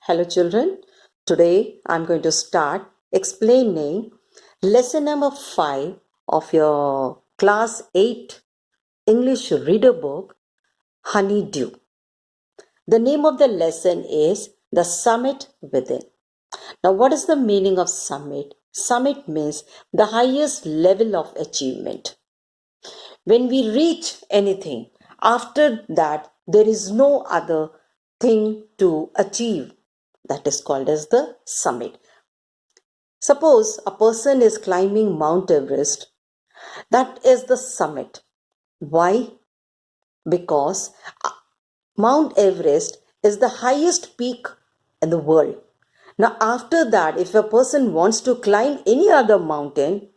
Hello children, today I'm going to start explaining lesson number 5 of your class 8 English reader book, Honeydew. The name of the lesson is The Summit Within. Now what is the meaning of summit? Summit means the highest level of achievement. When we reach anything, after that there is no other thing to achieve. That is called as the summit. Suppose a person is climbing Mount Everest. That is the summit. Why? Because Mount Everest is the highest peak in the world. Now after that, if a person wants to climb any other mountain,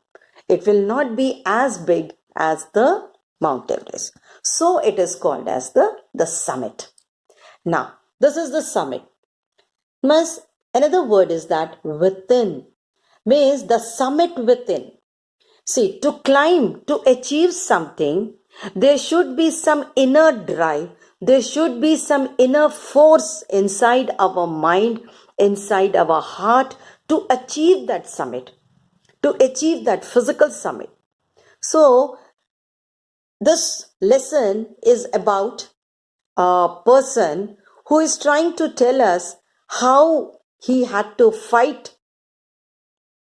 it will not be as big as the Mount Everest. So it is called as the summit. Now, this is the summit. Another word is that within, means the summit within. See, to climb, to achieve something, there should be some inner drive, there should be some inner force inside our mind, inside our heart to achieve that summit, to achieve that physical summit. So, this lesson is about a person who is trying to tell us how he had to fight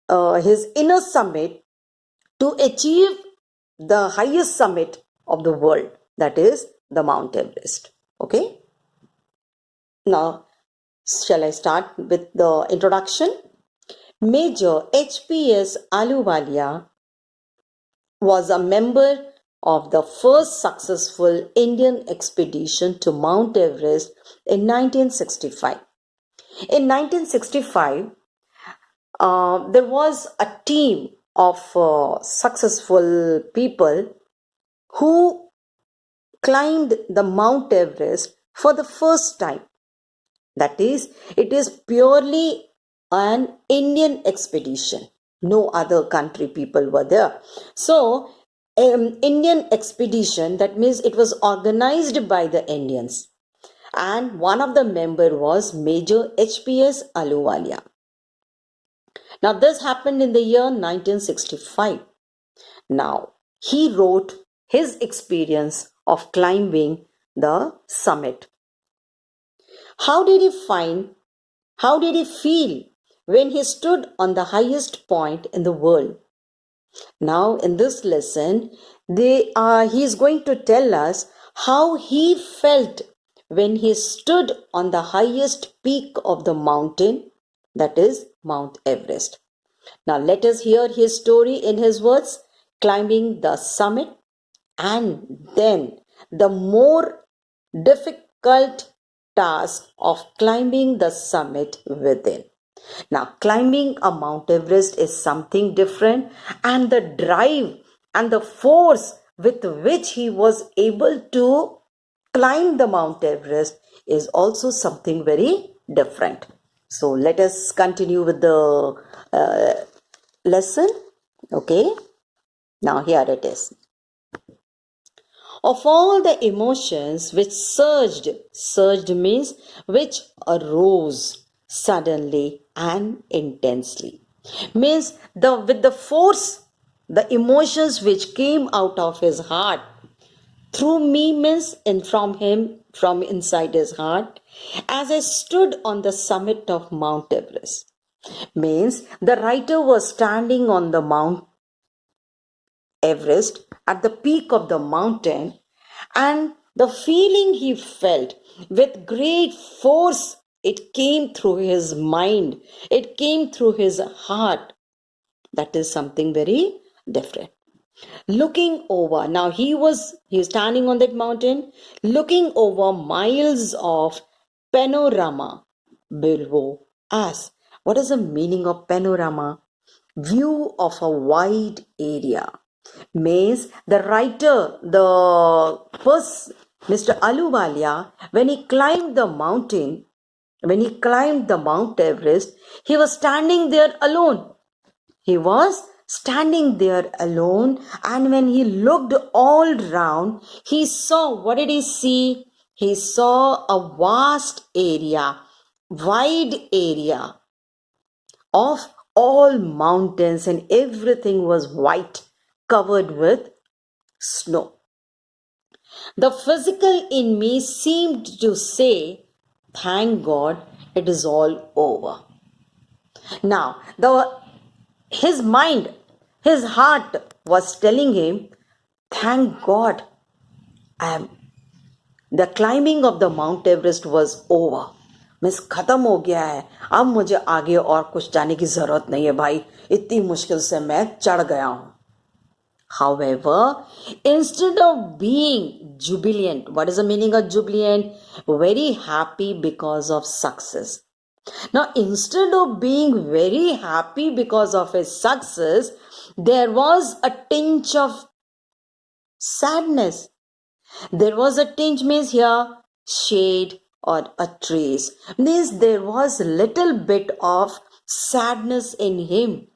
his inner summit to achieve the highest summit of the world, that is the Mount Everest. Okay. Now, shall I start with the introduction? Major HPS Ahluwalia was a member of the first successful Indian expedition to Mount Everest in 1965. In 1965, there was a team of successful people who climbed the Mount Everest for the first time. That is, it is purely an Indian expedition. No other country people were there. So, Indian expedition, that means it was organized by the Indians. And one of the member was Major HPS Ahluwalia. Now, this happened in the year 1965. Now, he wrote his experience of climbing the summit. How did he feel when he stood on the highest point in the world? Now, in this lesson, he is going to tell us how he felt when he stood on the highest peak of the mountain, that is Mount Everest. Now, let us hear his story in his words, climbing the summit, and then the more difficult task of climbing the summit within. Now, climbing a Mount Everest is something different, and the drive and the force with which he was able to climb the Mount Everest is also something very different. So, let us continue with the lesson. Okay, now here it is. Of all the emotions which surged means which arose suddenly and intensely, means with the force, the emotions which came out of his heart through me, means from him, from inside his heart, as I stood on the summit of Mount Everest. Means the writer was standing on the Mount Everest at the peak of the mountain, and the feeling he felt with great force, it came through his mind, it came through his heart. That is something very different. Looking over, now he was standing on that mountain, looking over miles of panorama below us. What is the meaning of panorama? View of a wide area. Means the writer, the first Mr. Ahluwalia, when he climbed the mountain, when he climbed the Mount Everest, he was standing there alone. He was standing there alone, and when he looked all round, he saw, what did he see? He saw a vast area, wide area of all mountains, and everything was white, covered with snow. The physical in me seemed to say, thank God it is all over. Now, his mind, his heart was telling him, thank God I am the climbing of the Mount Everest was over. Miss खत्म हो गया है, अब मुझे आगे और कुछ जाने की जरूरत नहीं है भाई, इतनी मुश्किल से मैं चढ़ गया हूं. However, instead of being jubilant, what is the meaning of jubilant? Very happy because of success. Now, instead of being very happy because of his success, there was a tinge of sadness. There was a tinge, means here shade or a trace. Means there was a little bit of sadness in him.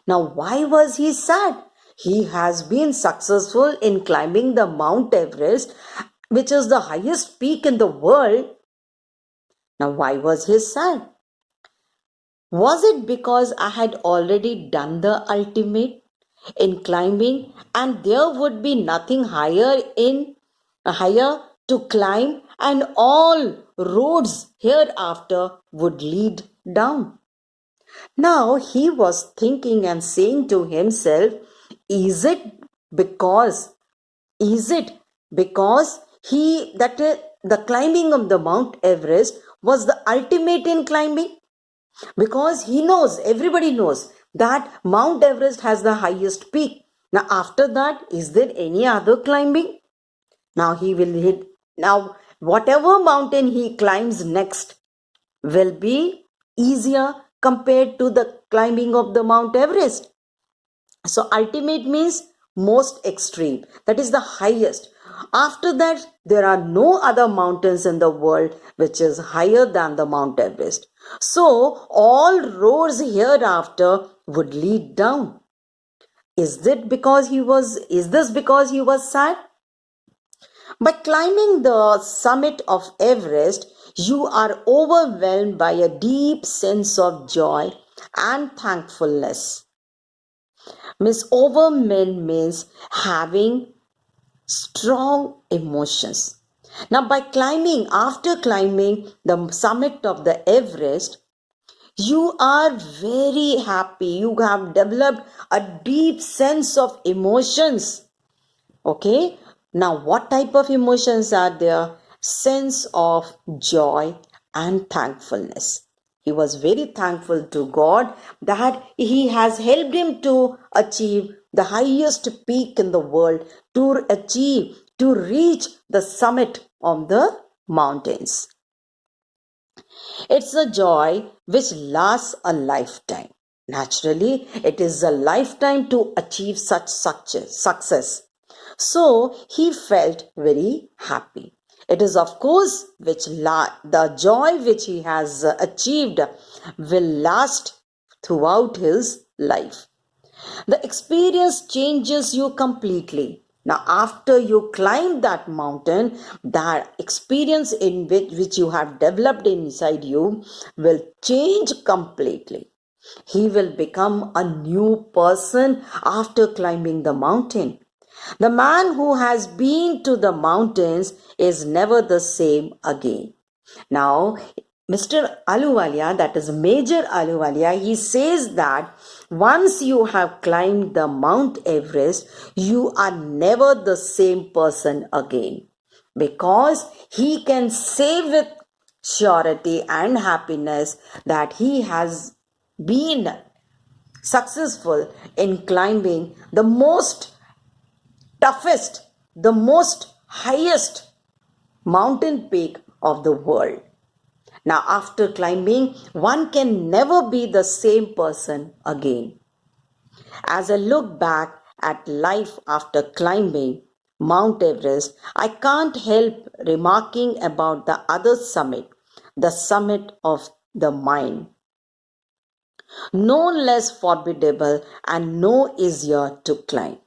Now, why was he sad? He has been successful in climbing the Mount Everest, which is the highest peak in the world. Now, why was he sad? Was it because I had already done the ultimate in climbing and there would be nothing higher to climb, and all roads hereafter would lead down? Now he was thinking and saying to himself, is it because the climbing of the Mount Everest was the ultimate in climbing? Because he knows, everybody knows that Mount Everest has the highest peak. Now after that, is there any other climbing? Now he will hit. Now whatever mountain he climbs next will be easier compared to the climbing of the Mount Everest. So ultimate means most extreme, that is the highest. After that, there are no other mountains in the world which is higher than the Mount Everest. So all roads hereafter would lead down. Is this because he was sad? By climbing the summit of Everest, you are overwhelmed by a deep sense of joy and thankfulness. Overwhelmed means having strong emotions. Now, after climbing the summit of the Everest, you are very happy. You have developed a deep sense of emotions. Okay. Now, what type of emotions are there? Sense of joy and thankfulness. He was very thankful to God that He has helped him to achieve the highest peak in the world, to reach the summit of the mountains. It's a joy which lasts a lifetime. Naturally, it is a lifetime to achieve such success. So he felt very happy. It is of course the joy which he has achieved will last throughout his life. The experience changes you completely. Now, after you climb that mountain, that experience in which you have developed inside you will change completely. He will become a new person after climbing the mountain. The man who has been to the mountains is never the same again. Now, Mr. Ahluwalia, that is Major Ahluwalia, he says that once you have climbed the Mount Everest, you are never the same person again, because he can say with surety and happiness that he has been successful in climbing the most toughest, the most highest mountain peak of the world. Now, after climbing, one can never be the same person again. As I look back at life after climbing Mount Everest, I can't help remarking about the other summit, the summit of the mind. No less formidable and no easier to climb.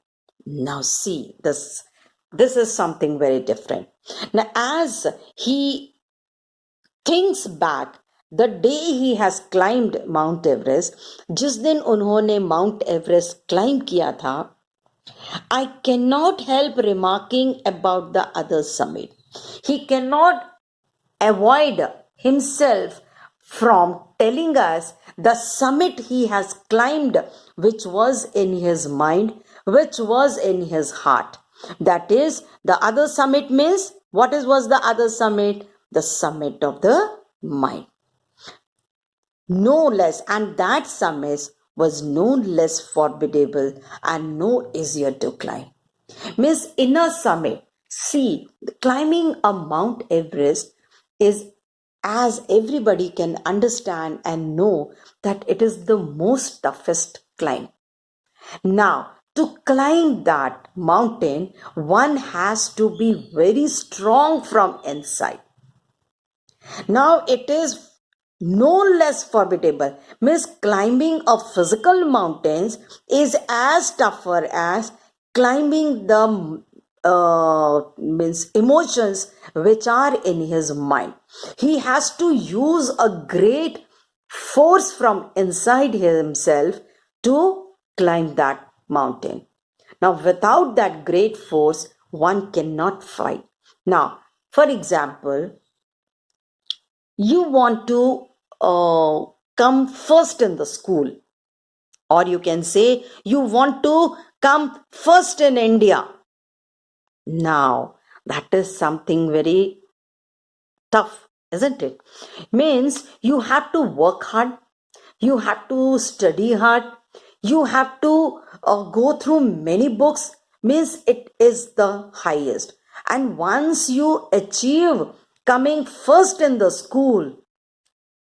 Now see, this is something very different. Now, as he thinks back the day he has climbed Mount Everest, जिस दिन उन्होंने Mount Everest climb किया था, I cannot help remarking about the other summit. He cannot avoid himself from telling us the summit he has climbed, which was in his mind, which was in his heart. That is, the other summit means, what was the other summit? The summit of the mind. No less, and that summit was no less formidable and no easier to climb. Means inner summit. See, climbing a Mount Everest is, as everybody can understand and know, that it is the most toughest climb. Now, to climb that mountain, one has to be very strong from inside. Now, it is no less formidable. Means climbing of physical mountains is as tougher as climbing the means emotions which are in his mind. He has to use a great force from inside himself to climb that mountain. Now, without that great force, one cannot fight. Now, for example, you want to come first in the school, or you can say you want to come first in India. Now, that is something very tough, isn't it? Means you have to work hard, you have to study hard, you have to go through many books. Means it is the highest. And once you achieve coming first in the school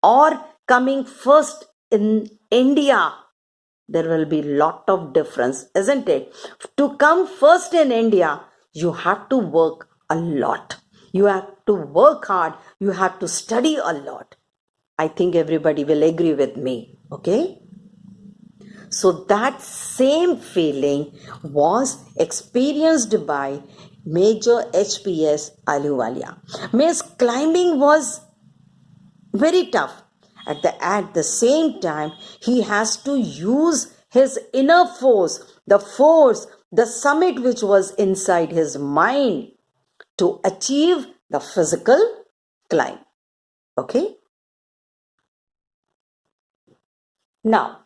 or coming first in India, there will be lot of difference, isn't it? To come first in India, you have to work a lot. You have to work hard. You have to study a lot. I think everybody will agree with me. Okay? So that same feeling was experienced by Major HPS Ahluwalia. Means climbing was very tough. At the same time, he has to use his inner force, the summit which was inside his mind, to achieve the physical climb. Okay? Now,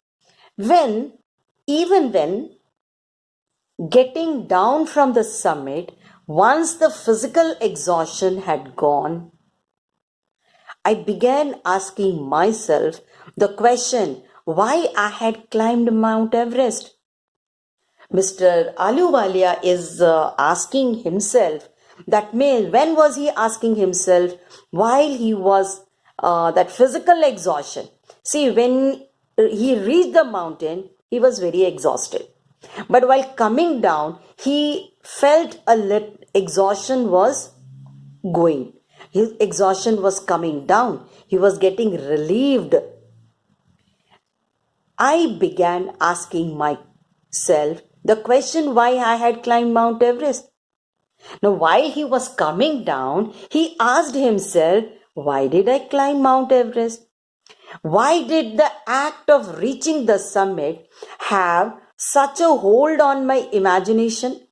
even when getting down from the summit, once the physical exhaustion had gone, I began asking myself the question why I had climbed Mount Everest. Mr. Ahluwalia is asking himself that when was he asking himself? While he was that physical exhaustion. See, when he reached the mountain, he was very exhausted. But while coming down, he felt a little exhaustion was going. His exhaustion was coming down. He was getting relieved. I began asking myself the question why I had climbed Mount Everest. Now, while he was coming down, he asked himself, why did I climb Mount Everest? Why did the act of reaching the summit have such a hold on my imagination?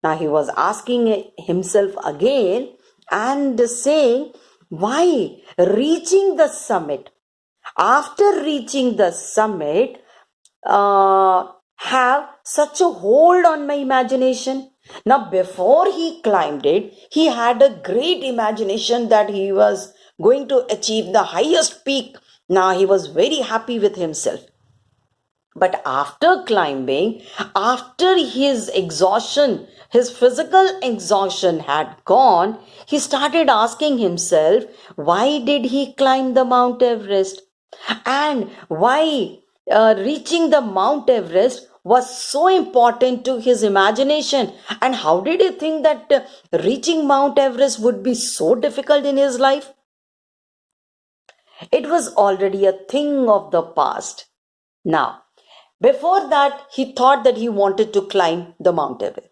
Now, he was asking himself again and saying, why reaching the summit? After reaching the summit, have such a hold on my imagination. Now, before he climbed it, he had a great imagination that he was going to achieve the highest peak. Now, he was very happy with himself. But after climbing, after his exhaustion, his physical exhaustion had gone, he started asking himself, why did he climb the Mount Everest? And why reaching the Mount Everest was so important to his imagination? And how did he think that reaching Mount Everest would be so difficult in his life? It was already a thing of the past. Now, before that, he thought that he wanted to climb the Mount Everest.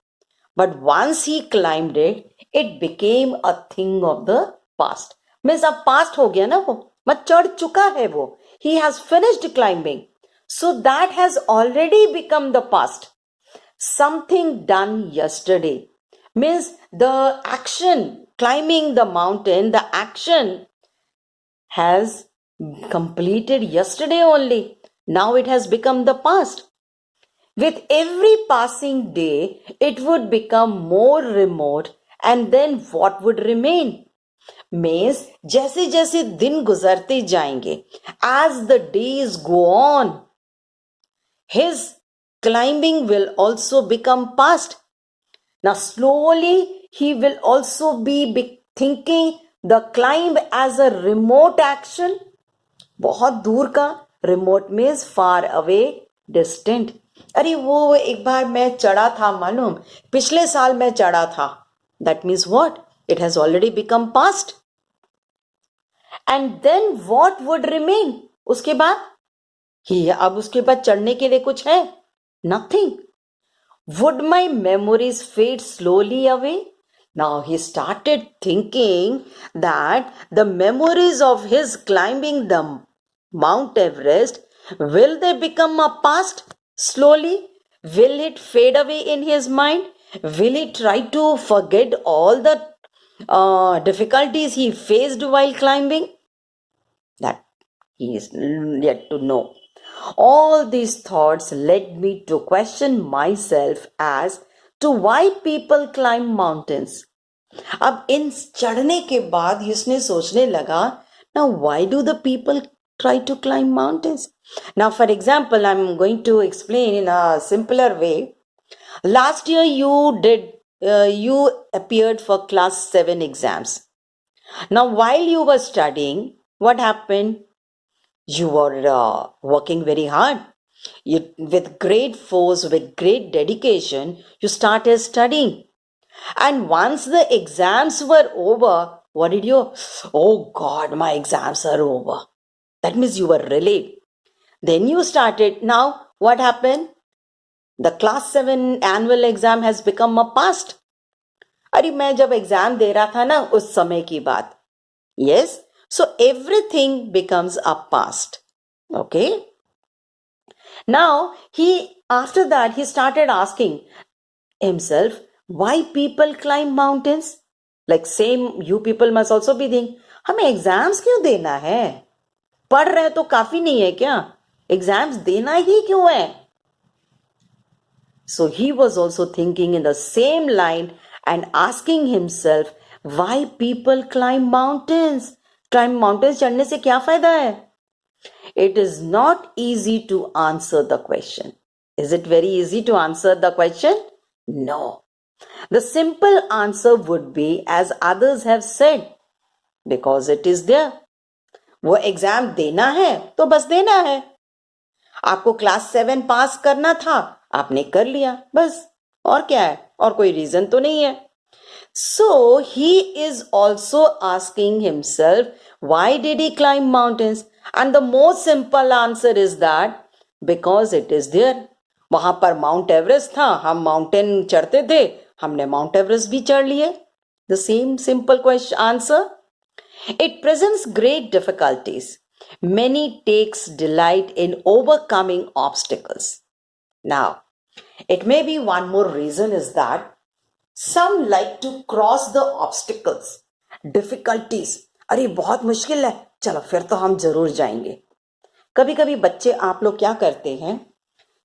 But once he climbed it, it became a thing of the past. Means अब past हो गया ना वो. मत चढ़ चुका है वो. He has finished climbing. So that has already become the past. Something done yesterday means the action, climbing the mountain, the action has completed yesterday only. Now it has become the past. With every passing day, it would become more remote, and then what would remain? Means जैसे जैसे दिन गुजरते जाएंगे, as the days go on, his climbing will also become past. Now slowly he will also be thinking the climb as a remote action. बहुत दूर का, remote means far away, distant. अरे वो एक बार मैं चढ़ा था, मालूम, पिछले साल मैं चढ़ा था. That means what? It has already become past. And then what would remain? उसके बाद अब उसके बाद चढ़ने के लिए कुछ है? Nothing. Would my memories fade slowly away? Now he started thinking that the memories of his climbing the Mount Everest, will they become a past slowly? Will it fade away in his mind? Will he try to forget all the difficulties he faced while climbing? That he is yet to know. All these thoughts led me to question myself as to why people climb mountains. अब इन चढ़ने के बाद इसने सोचने लगा, now why do the people try to climb mountains? Now for example, I'm going to explain in a simpler way. Last year you appeared for class 7 exams. Now while you were studying, what happened? You were working very hard. With great force, with great dedication, you started studying. And once the exams were over, what did you? Oh God, my exams are over. That means you were relieved. Then you started. Now, what happened? The class 7 annual exam has become a past. अरे मैं जब exam दे रहा था ना, उस समय की बात. Yes? So everything becomes a past. Okay? Now, after that, he started asking himself, why people climb mountains? Like same, you people must also be thinking, हमें एग्जाम्स क्यों देना है? पढ़ रहे तो काफी नहीं है क्या? एग्जाम्स देना ही क्यों है? So he was also thinking in the same line and asking himself, why people climb mountains? Climb mountains चढ़ने से क्या फायदा है? It is not easy to answer the question. Is it very easy to answer the question? No. The simple answer would be as others have said, because it is there. वो exam देना है तो बस देना है. आपको class 7 पास करना था, आपने कर लिया, बस. और क्या है? और कोई रीजन तो नहीं है. So he is also asking himself, why did he climb mountains? And the most simple answer is that because it is there. वहां पर माउंट एवरेस्ट था, हम माउंटेन चढ़ते थे, हमने माउंट एवरेस्ट भी चढ़ लिए. The same simple question answer. It presents great difficulties. Many takes delight in overcoming obstacles. Now, it may be one more reason is that some like to cross the obstacles, difficulties. अरे बहुत मुश्किल है, चलो फिर तो हम जरूर जाएंगे. कभी कभी बच्चे आप लोग क्या करते हैं,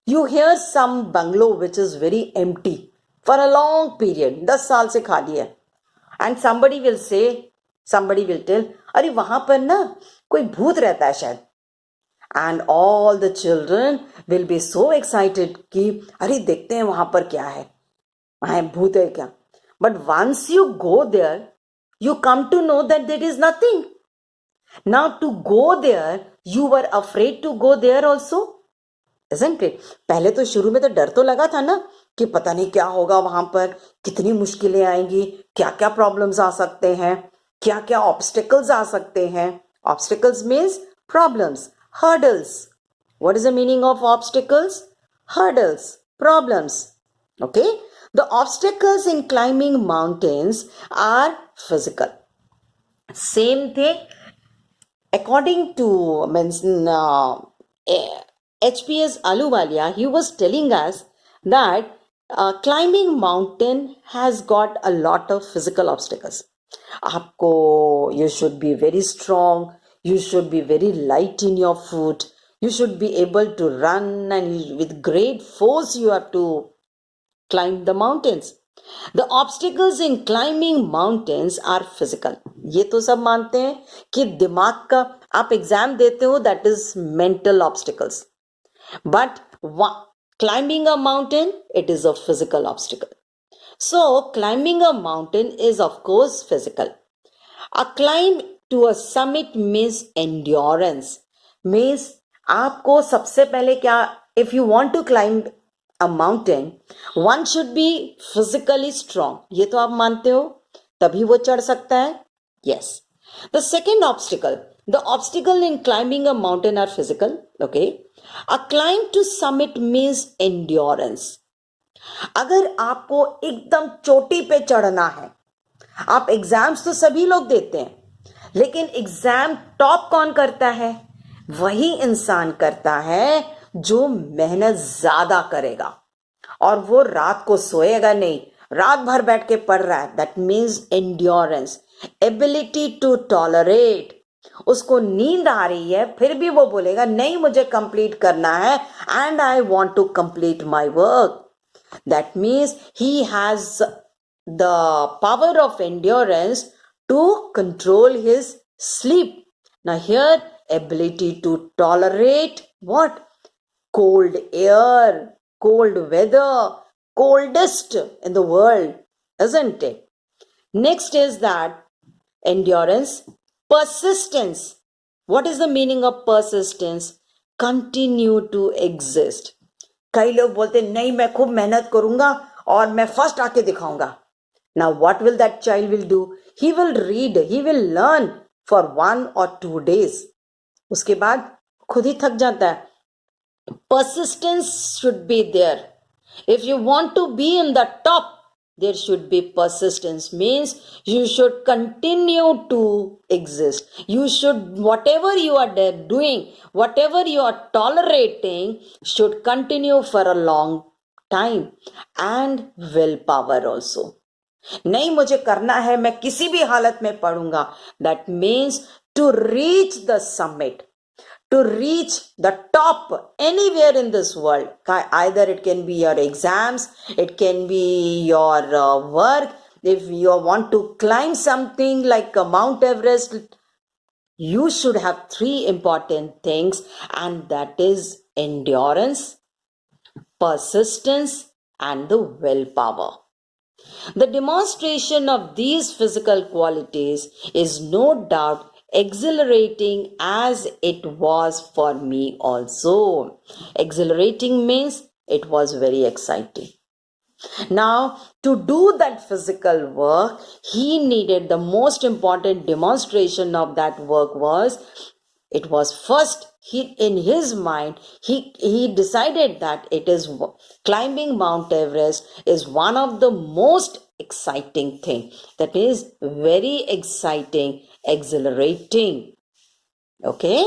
you hear some bungalow which is very empty for a long period, 10 साल से खाली है, and somebody will tell, अरे वहां पर ना कोई भूत रहता है शायद. And all the children will be so excited कि अरे देखते हैं वहां पर क्या है, वहां भूत है क्या. But once you go there, you come to know that there is nothing. Now to go there, you were afraid to go there also, isn't it? पहले तो शुरू में तो डर तो लगा था ना कि पता नहीं क्या होगा वहां पर, कितनी मुश्किलें आएंगी, क्या क्या प्रॉब्लम्स आ सकते हैं, क्या क्या ऑब्स्टिकल्स आ सकते हैं. Obstacles means problems, hurdles. What is the meaning of obstacles? Hurdles, problems. Okay? The obstacles in climbing mountains are physical. Same thing. according to HPS Aluwalia, he was telling us that climbing mountain has got a lot of physical obstacles. You should be very strong, you should be very light in your foot, you should be able to run, and with great force you have to climb the mountains. The obstacles in climbing mountains are physical. ये तो सब मानते हैं कि दिमाग का आप exam देते हो, that is mental obstacles. But climbing a mountain, it is a physical obstacle. So climbing a mountain is of course physical. A climb to a summit means endurance. Means आपको सबसे पहले क्या, if you want to climb a mountain, one should be physically strong. ये तो आप मानते हो, तभी वो चढ़ सकता है. Yes. The second obstacle, the obstacle in climbing a mountain are physical. Okay. A climb to summit means endurance. अगर आपको एकदम चोटी पे चढ़ना है, आप एग्जाम्स तो सभी लोग देते हैं, लेकिन एग्जाम टॉप कौन करता है? वही इंसान करता है जो मेहनत ज्यादा करेगा और वो रात को सोएगा नहीं, रात भर बैठ के पढ़ रहा है. That means endurance, ability to tolerate. उसको नींद आ रही है फिर भी वो बोलेगा नहीं, मुझे कंप्लीट करना है, and I want to complete my work. That means he has the power of endurance to control his sleep. Now here, ability to tolerate what? Cold air, cold weather, coldest in the world, isn't it? Next is that endurance, persistence. What is the meaning of persistence? Continue to exist. कई लोग बोलते नहीं, मैं खूब मेहनत करूंगा और मैं फर्स्ट आके दिखाऊंगा. Now what will that child will do? He will read, he will learn for 1 or 2 days. उसके बाद खुद ही थक जाता है. Persistence should be there. If you want to be in the top, there should be persistence. Means you should continue to exist. You should, whatever you are doing, whatever you are tolerating, should continue for a long time. And willpower also. नहीं, मुझे करना है, मैं किसी भी हालत में पढ़ूंगा. That means to reach the summit, to reach the top anywhere in this world. Either it can be your exams, it can be your work. If you want to climb something like Mount Everest, you should have 3 important things, and that is endurance, persistence, and the willpower. The demonstration of these physical qualities is no doubt exhilarating, as it was for me also. Exhilarating means it was very exciting. Now, to do that physical work, he needed the most important demonstration of that work was, it was first, in his mind, he decided that it is climbing Mount Everest is one of the most exciting thing. That is very exciting, exhilarating. Okay?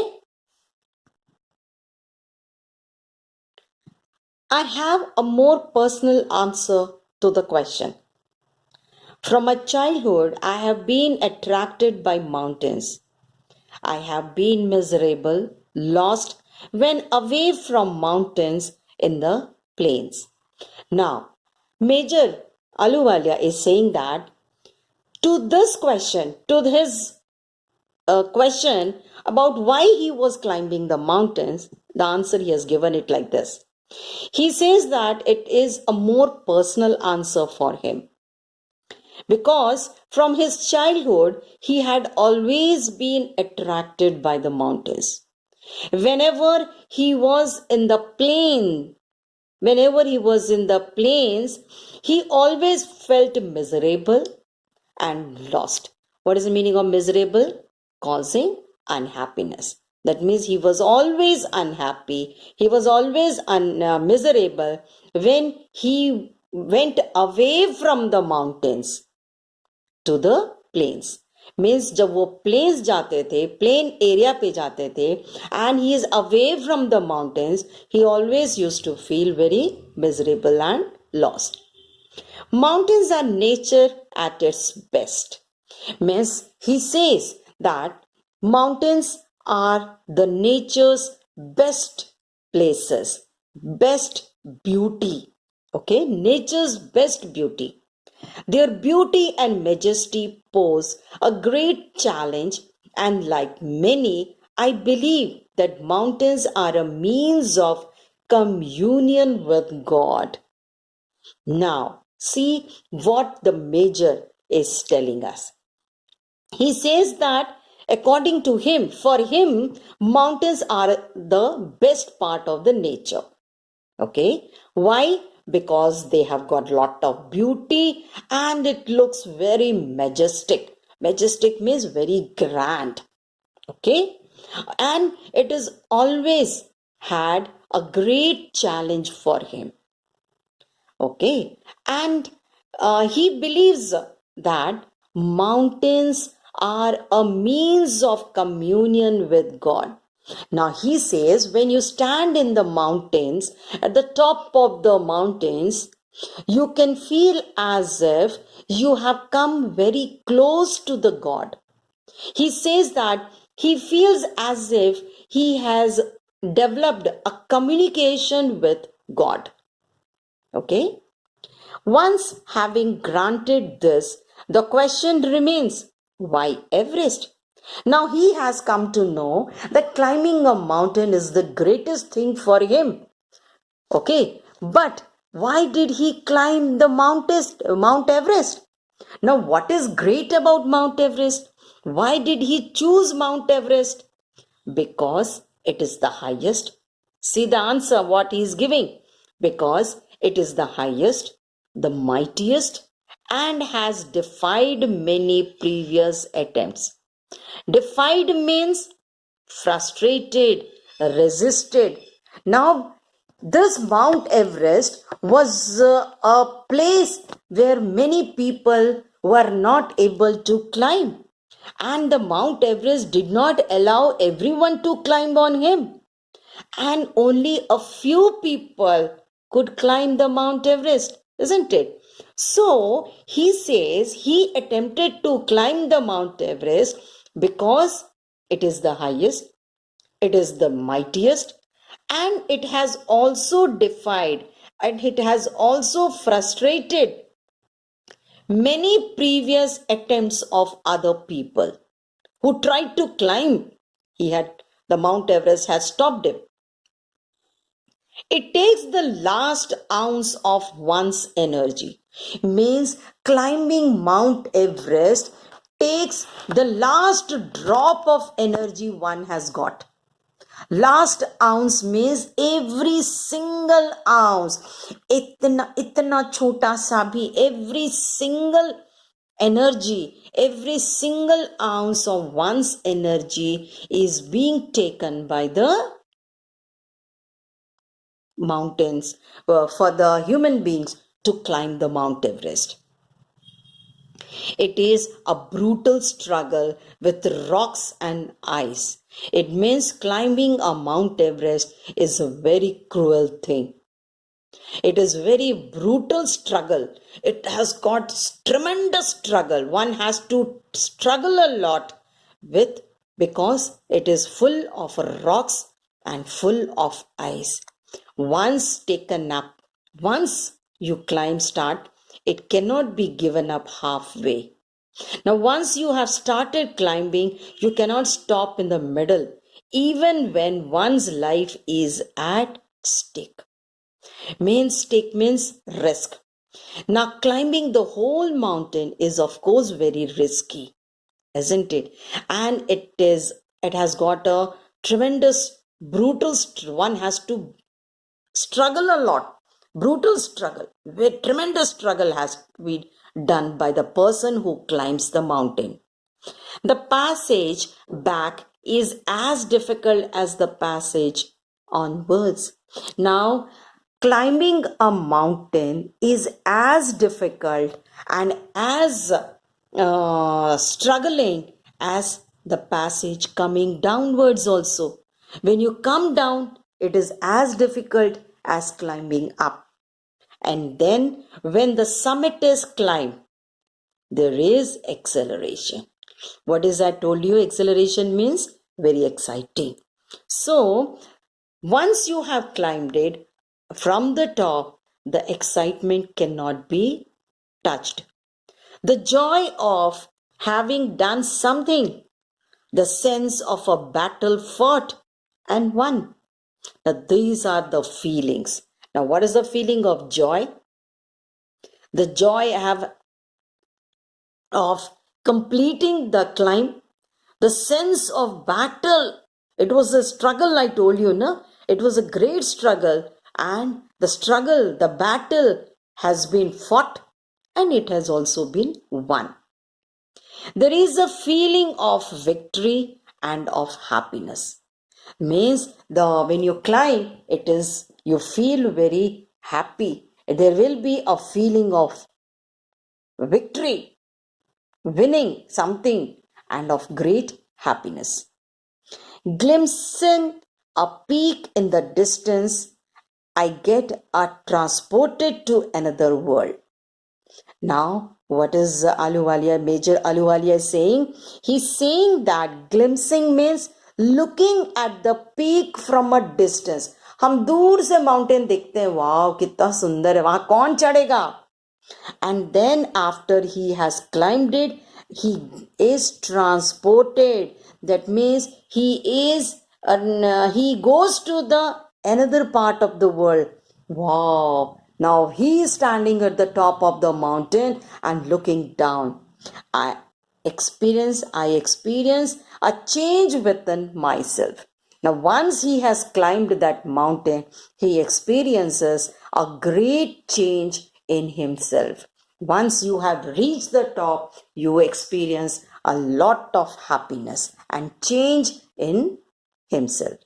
I have a more personal answer to the question. From my childhood, I have been attracted by mountains. I have been miserable, lost when away from mountains in the plains. Now, Major Aluwalia is saying that to this question, to his question about why he was climbing the mountains, the answer he has given it like this. He says that it is a more personal answer for him. Because from his childhood, he had always been attracted by the mountains. Whenever he was in the plains, he always felt miserable and lost. What is the meaning of miserable? Causing unhappiness. That means he was always unhappy. He was always miserable when he went away from the mountains to the plains. Means जब वो planes जाते थे, plain area पे जाते थे, and he is away from the mountains, he always use to feel very miserable and lost. Mountains are nature at its best. Means he says that mountains are the nature's best places, best beauty. Okay, nature's best beauty. Their beauty and majesty pose a great challenge, and like many, I believe that mountains are a means of communion with God. Now, see what the major is telling us. He says that according to him, for him, mountains are the best part of the nature. Okay, why? Because they have got lot of beauty and it looks very majestic. Majestic means very grand. Okay, and it is always had a great challenge for him. Okay, and he believes that mountains are a means of communion with God. Now he says when you stand in the mountains, at the top of the mountains, you can feel as if you have come very close to the God. He says that he feels as if he has developed a communication with God. Okay. Once having granted this, the question remains, why Everest? Now he has come to know that climbing a mountain is the greatest thing for him. Okay, but why did he climb the Mount Everest? Now what is great about Mount Everest? Why did he choose Mount Everest? Because it is the highest. See the answer what he is giving. Because it is the highest, the mightiest, and has defied many previous attempts. Defied means frustrated, resisted. Now, this Mount Everest was a place where many people were not able to climb. And the Mount Everest did not allow everyone to climb on him. And only a few people could climb the Mount Everest, isn't it? So he says he attempted to climb the Mount Everest because it is the highest, it is the mightiest, and it has also defied and it has also frustrated many previous attempts of other people who tried to climb. The Mount Everest has stopped him. It takes the last ounce of one's energy. Means climbing Mount Everest takes the last drop of energy one has got. Last ounce means every single ounce. Itna chota sa bhi, every single energy, every single ounce of one's energy is being taken by the mountains for the human beings to climb the Mount Everest. It is a brutal struggle with rocks and ice. It means climbing a Mount Everest is a very cruel thing. It is very brutal struggle. It has got tremendous struggle. One has to struggle a lot with because it is full of rocks and full of ice. Once taken up, once you climb start, it cannot be given up halfway. Now, once you have started climbing, you cannot stop in the middle, even when one's life is at stake. Stake means risk. Now, climbing the whole mountain is, of course, very risky, isn't it? And it has got a tremendous, brutal, one has to struggle a lot, brutal struggle, where tremendous struggle has to be done by the person who climbs the mountain. The passage back is as difficult as the passage onwards. Now, climbing a mountain is as difficult and as struggling as the passage coming downwards also. When you come down, it is as difficult as climbing up. And then when the summit is climbed, there is acceleration. What is I told you? Acceleration means very exciting. So once you have climbed it from the top, the excitement cannot be touched. The joy of having done something, the sense of a battle fought and won. Now, these are the feelings. Now, what is the feeling of joy? The joy of completing the climb, the sense of battle. It was a struggle, I told you, no? It was a great struggle, and the struggle, the battle has been fought and it has also been won. There is a feeling of victory and of happiness. Means when you climb, it is you feel very happy. There will be a feeling of victory, winning something, and of great happiness. Glimpsing a peak in the distance, I get transported to another world. Now, what is Major Ahluwalia saying? He's saying that glimpsing means looking at the peak from a distance. हम दूर से mountain देखते हैं, वाव कितना सुंदर है, वहां कौन चढ़ेगा? And then after he has climbed it, he is transported. That means he goes to the another part of the world. Wow! Now he is standing at the top of the mountain and looking down. I experience a change within myself. Now, once he has climbed that mountain, he experiences a great change in himself. Once you have reached the top, you experience a lot of happiness and change in himself.